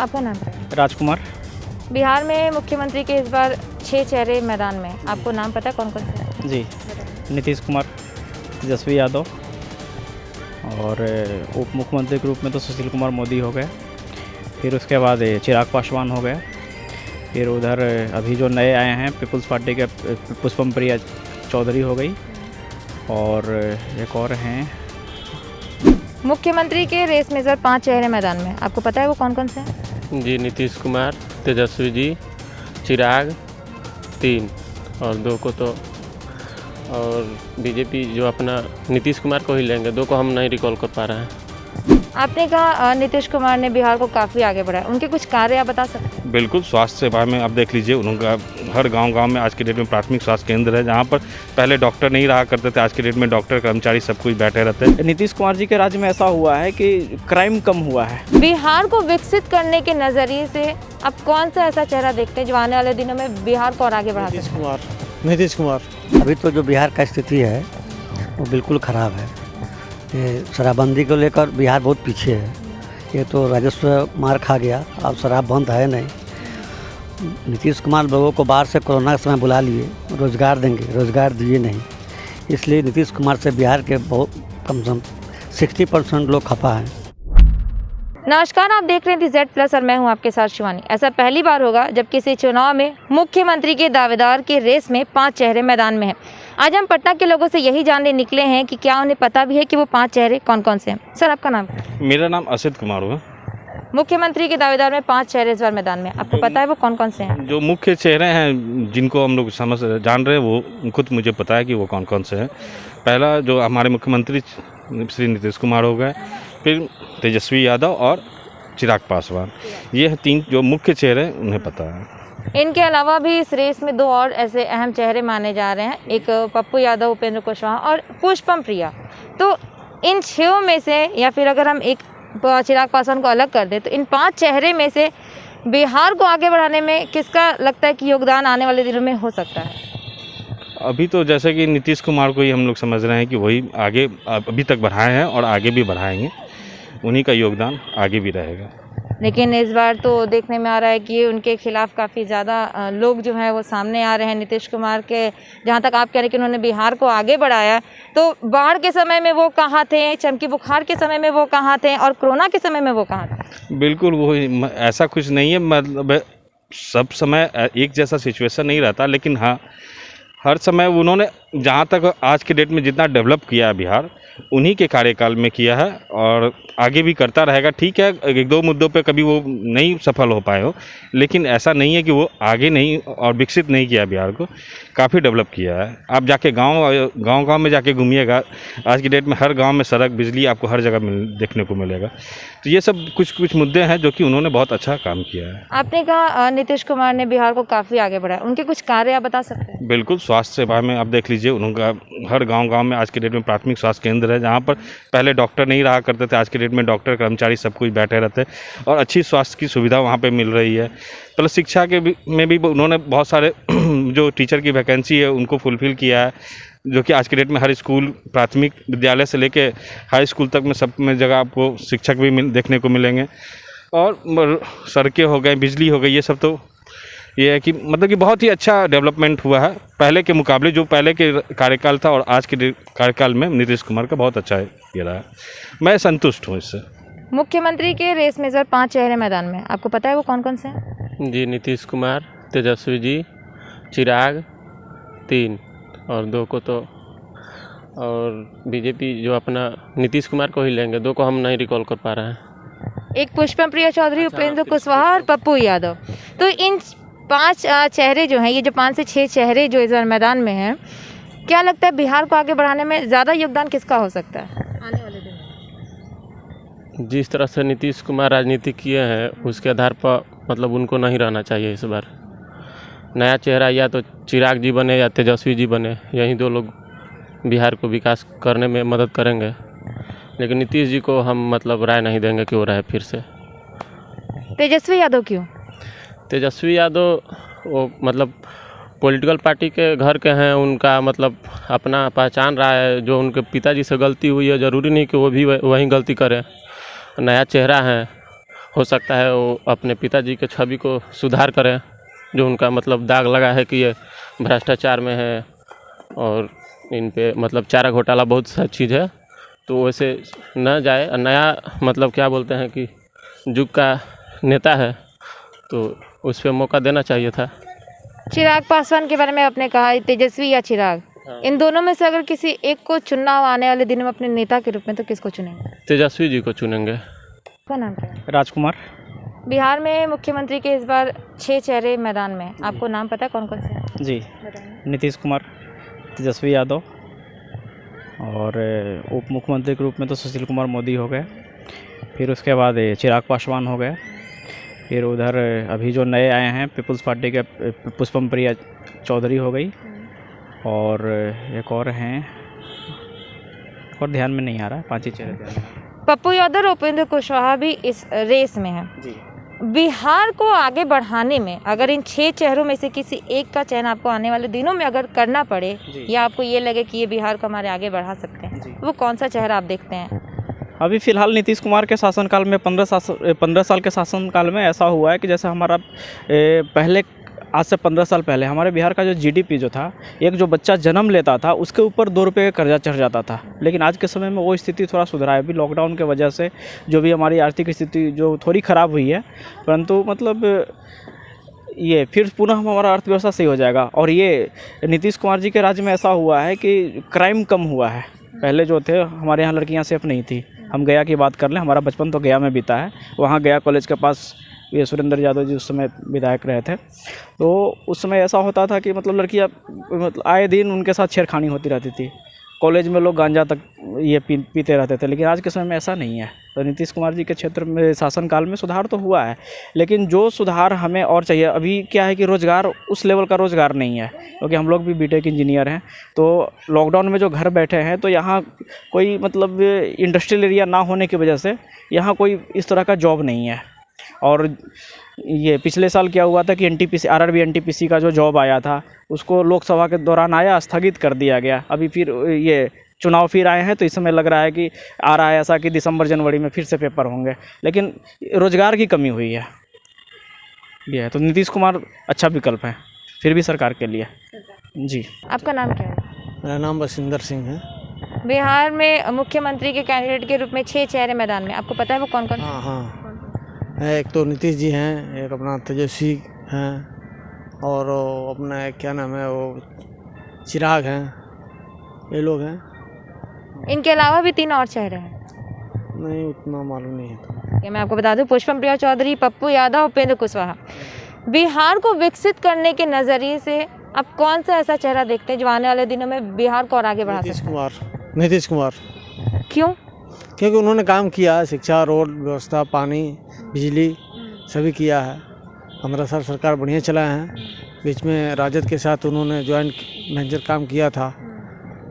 आपका नाम है? राजकुमार। बिहार में मुख्यमंत्री के इस बार 6 चेहरे मैदान में, आपको नाम पता है कौन कौन से हैं? जी, नीतीश कुमार, तेजस्वी यादव और उप मुख्यमंत्री के रूप में तो सुशील कुमार मोदी हो गए। फिर उसके बाद चिराग पासवान हो गए। फिर उधर अभी जो नए आए हैं पीपल्स पार्टी के पुष्पम प्रिया चौधरी हो गई और एक और हैं। मुख्यमंत्री के रेस में इस बार 5 चेहरे मैदान में, आपको पता है वो कौन कौन से हैं? जी, नीतीश कुमार, तेजस्वी जी, चिराग 3 और 2 को तो और बीजेपी जो अपना नीतीश कुमार को ही लेंगे, 2 को हम नहीं रिकॉल कर पा रहे हैं। आपने कहा नीतीश कुमार ने बिहार को काफ़ी आगे बढ़ाया, उनके कुछ कार्य आप बता सकते हैं? बिल्कुल, स्वास्थ्य सेवा में आप देख लीजिए, उनका हर गांव-गांव में आज के डेट में प्राथमिक स्वास्थ्य केंद्र है, जहां पर पहले डॉक्टर नहीं रहा करते थे, आज के डेट में डॉक्टर कर्मचारी सब कुछ बैठे रहते हैं। नीतीश कुमार जी के राज्य में ऐसा हुआ है कि क्राइम कम हुआ है। बिहार को विकसित करने के नज़रिए से आप कौन सा ऐसा चेहरा देखते हैं जो आने वाले दिनों में बिहार को और आगे बढ़ा सकता है? नीतीश कुमार। अभी तो जो बिहार का स्थिति है वो बिल्कुल ख़राब है। ये शराबबंदी को लेकर बिहार बहुत पीछे है। ये तो राजस्व मार खा गया, अब शराब बंद है नहीं। नीतीश कुमार लोगों को बाहर से कोरोना के समय बुला लिए, रोज़गार देंगे, रोज़गार दिए नहीं। इसलिए नीतीश कुमार से बिहार के बहुत कम से कम 60% लोग खफा हैं। नमस्कार, आप देख रहे हैं Z+ और मैं हूं आपके साथ शिवानी। ऐसा पहली बार होगा जब किसी चुनाव में मुख्यमंत्री के दावेदार के रेस में 5 चेहरे मैदान में हैं। आज हम पटना के लोगों से यही जानने निकले हैं कि क्या उन्हें पता भी है कि वो 5 चेहरे कौन कौन से हैं। सर, आपका नाम? मेरा नाम असित कुमार हुआ। मुख्यमंत्री के दावेदार में 5 चेहरे इस बार मैदान में, आपको पता है वो कौन कौन से हैं? जो मुख्य चेहरे हैं जिनको हम लोग जान रहे हैं, वो खुद मुझे पता है कि वो कौन कौन से हैं। पहला जो हमारे मुख्यमंत्री श्री नीतीश कुमार हो गए, फिर तेजस्वी यादव और चिराग पासवान, ये 3 जो मुख्य चेहरे हैं उन्हें पता है। इनके अलावा भी इस रेस में 2 और ऐसे अहम चेहरे माने जा रहे हैं, एक पप्पू यादव, उपेंद्र कुशवाहा और पुष्पम प्रिया। तो इन 6 में से, या फिर अगर हम एक चिराग पासवान को अलग कर दें, तो इन 5 चेहरे में से बिहार को आगे बढ़ाने में किसका लगता है कि योगदान आने वाले दिनों में हो सकता है? अभी तो जैसे कि नीतीश कुमार को ही हम लोग समझ रहे हैं कि वही आगे अभी तक बढ़ाए हैं और आगे भी बढ़ाएंगे, उन्हीं का योगदान आगे भी रहेगा। लेकिन इस बार तो देखने में आ रहा है कि उनके खिलाफ काफ़ी ज़्यादा लोग जो हैं वो सामने आ रहे हैं। नीतीश कुमार के, जहाँ तक आप कह रहे हैं कि उन्होंने बिहार को आगे बढ़ाया, तो बाढ़ के समय में वो कहाँ थे, चमकी बुखार के समय में वो कहाँ थे और कोरोना के समय में वो कहाँ थे? बिल्कुल, वो ऐसा कुछ नहीं है, मतलब सब समय एक जैसा सिचुएशन नहीं रहता, लेकिन हाँ, हर समय उन्होंने जहाँ तक आज के डेट में जितना डेवलप किया है बिहार, उन्हीं के कार्यकाल में किया है और आगे भी करता रहेगा। ठीक है, 1-2 मुद्दों पे कभी वो नहीं सफल हो पाए हो, लेकिन ऐसा नहीं है कि वो आगे नहीं और विकसित नहीं किया बिहार को, काफ़ी डेवलप किया है। आप जाके गांव में जाके घूमिएगा, आज की डेट में हर गांव में सड़क, बिजली आपको हर जगह देखने को मिलेगा। तो ये सब कुछ मुद्दे हैं जो कि उन्होंने बहुत अच्छा काम किया है। आपने कहा नीतीश कुमार ने बिहार को काफ़ी आगे बढ़ाया, उनके कुछ कार्य आप बता सकते हैं? बिल्कुल, स्वास्थ्य सेवा में आप देख लीजिए, उनका हर गांव-गांव में आज के डेट में प्राथमिक स्वास्थ्य केंद्र है, जहां पर पहले डॉक्टर नहीं रहा करते थे, आज के डेट में डॉक्टर कर्मचारी सब कुछ बैठे रहते हैं और अच्छी स्वास्थ्य की सुविधा वहां पे मिल रही है। प्लस शिक्षा के में भी उन्होंने बहुत सारे जो टीचर की वैकेंसी है उनको फुलफिल किया है, जो कि आज के डेट में हर स्कूल, प्राथमिक विद्यालय से लेके हाई स्कूल तक में सब में जगह आपको शिक्षक भी देखने को मिलेंगे। और सड़कें हो गए, बिजली हो गई, ये सब तो ये है कि मतलब कि बहुत ही अच्छा डेवलपमेंट हुआ है पहले के मुकाबले। जो पहले के कार्यकाल था और आज के कार्यकाल में नीतीश कुमार का बहुत अच्छा ये रहा है। मैं संतुष्ट हूँ इससे। मुख्यमंत्री के रेस में इस बार 5 चेहरे मैदान में, आपको पता है वो कौन कौन से हैं? जी, नीतीश कुमार, तेजस्वी जी, चिराग 3 और 2 को तो और बीजेपी जो अपना नीतीश कुमार को ही लेंगे, 2 को हम नहीं रिकॉल कर पा रहे हैं। एक पुष्पम प्रिया चौधरी, उपेंद्र कुशवाहा और पप्पू यादव। तो इन 5 चेहरे जो हैं, ये जो 5 से 6 चेहरे जो इस बार मैदान में हैं, क्या लगता है बिहार को आगे बढ़ाने में ज़्यादा योगदान किसका हो सकता है आने वाले दिन? जिस तरह से नीतीश कुमार राजनीति किए हैं उसके आधार पर मतलब उनको नहीं रहना चाहिए इस बार। नया चेहरा या तो चिराग जी बने या तेजस्वी जी बने, यही 2 लोग बिहार को विकास करने में मदद करेंगे। लेकिन नीतीश जी को हम मतलब राय नहीं देंगे कि वो रहे फिर से। तेजस्वी यादव क्यों? तेजस्वी यादव वो मतलब पॉलिटिकल पार्टी के घर के हैं, उनका मतलब अपना पहचान रहा है। जो उनके पिताजी से गलती हुई है, ज़रूरी नहीं कि वो भी वही गलती करें। नया चेहरा है, हो सकता है वो अपने पिताजी के छवि को सुधार करें, जो उनका मतलब दाग लगा है कि ये भ्रष्टाचार में है और इन पे मतलब चारा घोटाला बहुत सा चीज़ है, तो वैसे न जाए। नया मतलब क्या बोलते हैं कि युग का नेता है तो उस पर मौका देना चाहिए था। चिराग पासवान के बारे में आपने कहा, तेजस्वी या चिराग, इन दोनों में से अगर किसी एक को चुनना हो आने वाले दिनों में अपने नेता के रूप में, तो किसको चुनेंगे? तेजस्वी जी को चुनेंगे। आपका नाम क्या है? राजकुमार। बिहार में मुख्यमंत्री के इस बार 6 चेहरे मैदान में, आपको नाम पता है कौन कौन से हैं? जी, बताइए। नीतीश कुमार, तेजस्वी यादव और उप मुख्यमंत्री के रूप में तो सुशील कुमार मोदी हो गए। फिर उसके बाद चिराग पासवान हो गए। फिर उधर अभी जो नए आए हैं पीपल्स पार्टी के पुष्पम प्रिया चौधरी हो गई और एक और हैं, और ध्यान में नहीं आ रहा, 5 ही चेहरे ध्यान में। पप्पू यादव और उपेंद्र कुशवाहा भी इस रेस में हैं। जी, बिहार को आगे बढ़ाने में अगर इन 6 चेहरों में से किसी एक का चयन आपको आने वाले दिनों में अगर करना पड़े, या आपको ये लगे कि ये बिहार को हमारे आगे बढ़ा सकते हैं, वो कौन सा चेहरा आप देखते हैं? अभी फ़िलहाल नीतीश कुमार के शासनकाल में 15 साल के शासनकाल में ऐसा हुआ है कि जैसे हमारा पहले, आज से 15 साल पहले हमारे बिहार का जो जीडीपी जो था, एक जो बच्चा जन्म लेता था उसके ऊपर 2 रुपये का कर्जा चढ़ जाता था। लेकिन आज के समय में वो स्थिति थोड़ा सुधरा है। अभी लॉकडाउन के वजह से जो भी हमारी आर्थिक स्थिति जो थोड़ी ख़राब हुई है, परंतु मतलब ये फिर पुनः हमारा अर्थव्यवस्था सही हो जाएगा। और ये नीतीश कुमार जी के राज्य में ऐसा हुआ है कि क्राइम कम हुआ है। पहले जो थे हमारे यहाँ लड़कियाँ सेफ नहीं थी। हम गया की बात कर लें, हमारा बचपन तो गया में बीता है। वहाँ गया कॉलेज के पास ये सुरेंद्र यादव जी उस समय विधायक रहे थे, तो उस समय ऐसा होता था कि मतलब लड़कियाँ मतलब आए दिन उनके साथ छेड़खानी होती रहती थी। कॉलेज में लोग गांजा तक ये पीते रहते थे। लेकिन आज के समय में ऐसा नहीं है। तो नीतीश कुमार जी के क्षेत्र में शासनकाल में सुधार तो हुआ है, लेकिन जो सुधार हमें और चाहिए, अभी क्या है कि रोज़गार उस लेवल का रोज़गार नहीं है, क्योंकि हम लोग भी बीटेक इंजीनियर हैं। तो लॉकडाउन में जो घर बैठे हैं, तो यहाँ कोई मतलब इंडस्ट्रियल एरिया ना होने की वजह से यहाँ कोई इस तरह का जॉब नहीं है। और ये पिछले साल क्या हुआ था कि एनटीपीसी, आरआरबी एनटीपीसी का जो जॉब आया था उसको लोकसभा के दौरान आया, स्थगित कर दिया गया। अभी फिर ये चुनाव फिर आए हैं, तो इस समय लग रहा है कि आ रहा है ऐसा कि दिसंबर जनवरी में फिर से पेपर होंगे। लेकिन रोज़गार की कमी हुई है, ये है। तो नीतीश कुमार अच्छा विकल्प है फिर भी सरकार के लिए। जी, आपका नाम क्या है? मेरा नाम बसिंदर सिंह है। बिहार में मुख्यमंत्री के कैंडिडेट के रूप में 6 चेहरे मैदान में, आपको पता है वो कौन कौन से? हाँ, एक तो नीतीश जी हैं, एक अपना तेजस्वी हैं, और वो अपना क्या नाम है वो चिराग हैं, ये लोग हैं। इनके अलावा भी 3 और चेहरे हैं। नहीं, उतना मालूम नहीं है। ये मैं आपको बता दूं, पुष्पम प्रिया चौधरी, पप्पू यादव, उपेंद्र कुशवाहा। बिहार को विकसित करने के नज़रिए से आप कौन सा ऐसा चेहरा देखते हैं जो आने वाले दिनों में बिहार को और आगे बढ़ा सकता है? नीतीश कुमार। क्यों? क्योंकि उन्होंने काम किया है, शिक्षा, रोड व्यवस्था, पानी, बिजली सभी किया है। 15 साल सरकार बढ़िया चलाए हैं। बीच में राजद के साथ उन्होंने ज्वाइंट वेंचर काम किया था,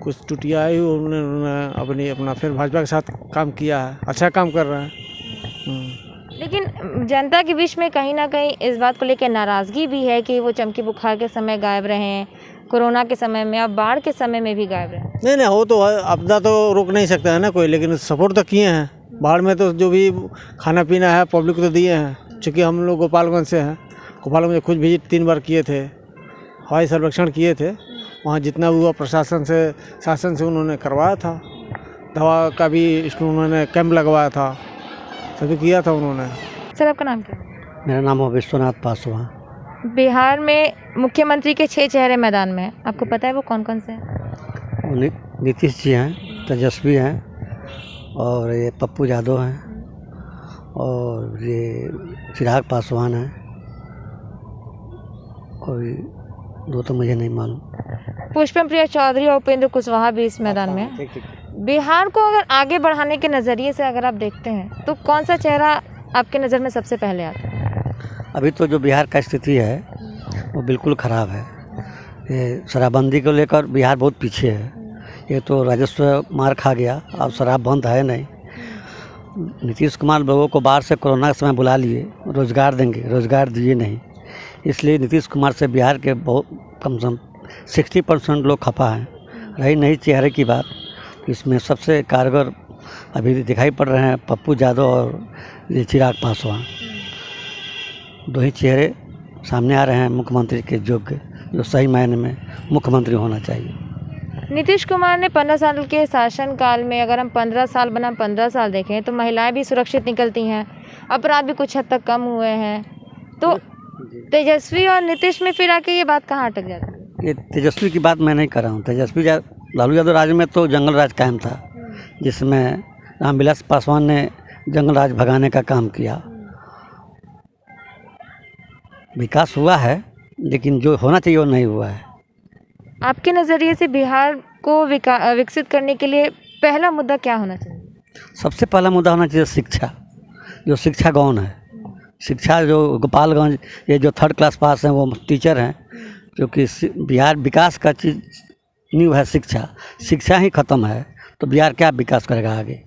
कुछ टूटिया आई, उन्होंने अपना फिर भाजपा के साथ काम किया है, अच्छा काम कर रहे हैं। लेकिन जनता के बीच में कहीं ना कहीं इस बात को लेकर नाराज़गी भी है कि वो चमकी बुखार के समय गायब रहे हैं, कोरोना के समय में, अब बाढ़ के समय में भी गायब रहे। नहीं, वो तो है, आपदा तो रोक नहीं सकता है ना कोई, लेकिन सपोर्ट तो किए हैं। बाढ़ में तो जो भी खाना पीना है पब्लिक को तो दिए हैं। चूँकि हम लोग गोपालगंज से हैं, गोपालगंज में खुद विजिट 3 बार किए थे, हवाई सर्वेक्षण किए थे। वहाँ जितना हुआ शासन से उन्होंने करवाया था। दवा का भी उन्होंने कैंप लगवाया था, सभी किया था उन्होंने। सर, आपका नाम क्या है? मेरा नाम है विश्वनाथ पासवान। बिहार में मुख्यमंत्री के 6 चेहरे मैदान में हैं, आपको पता है वो कौन कौन से हैं? नीतीश जी हैं, तेजस्वी हैं, और ये पप्पू यादव हैं, और ये चिराग पासवान हैं, और ये 2 तो मुझे नहीं मालूम। पुष्पम प्रिया चौधरी और उपेंद्र कुशवाहा भी इस मैदान में हैं। बिहार को अगर आगे बढ़ाने के नज़रिए से अगर आप देखते हैं, तो कौन सा चेहरा आपके नज़र में सबसे पहले आता है? अभी तो जो बिहार का स्थिति है वो बिल्कुल ख़राब है। ये शराबबंदी को लेकर बिहार बहुत पीछे है। ये तो राजस्व मार खा गया, अब शराब बंद है नहीं। नीतीश कुमार लोगों को बाहर से कोरोना के समय बुला लिए, रोज़गार देंगे, रोज़गार दिए नहीं। इसलिए नीतीश कुमार से बिहार के बहुत कम से कम 60% लोग खफा हैं। रही नहीं चेहरे की बात, इसमें सबसे कारगर अभी दिखाई पड़ रहे हैं पप्पू यादव और ये चिराग पासवान, दो ही चेहरे सामने आ रहे हैं मुख्यमंत्री के योग्य, जो सही मायने में मुख्यमंत्री होना चाहिए। नीतीश कुमार ने 15 साल के शासनकाल में, अगर हम 15 साल बनाम 15 साल देखें, तो महिलाएं भी सुरक्षित निकलती हैं, अपराध भी कुछ हद तक कम हुए हैं। तो तेजस्वी और नीतीश में फिर आके ये बात कहाँ अटक जाती है? ये तेजस्वी की बात मैं नहीं कर रहा हूँ। लालू यादव राज में तो जंगल राज कायम था, जिसमें रामविलास पासवान ने जंगल राज भगाने का काम किया। विकास हुआ है, लेकिन जो होना चाहिए वो नहीं हुआ है। आपके नज़रिए से बिहार को विकसित करने के लिए पहला मुद्दा क्या होना चाहिए? सबसे पहला मुद्दा होना चाहिए शिक्षा। जो शिक्षा गौण है, शिक्षा जो गोपालगंज ये जो 3rd क्लास पास हैं वो टीचर हैं, क्योंकि बिहार विकास का चीज़ नींव है शिक्षा। शिक्षा ही ख़त्म है तो बिहार क्या विकास करेगा आगे।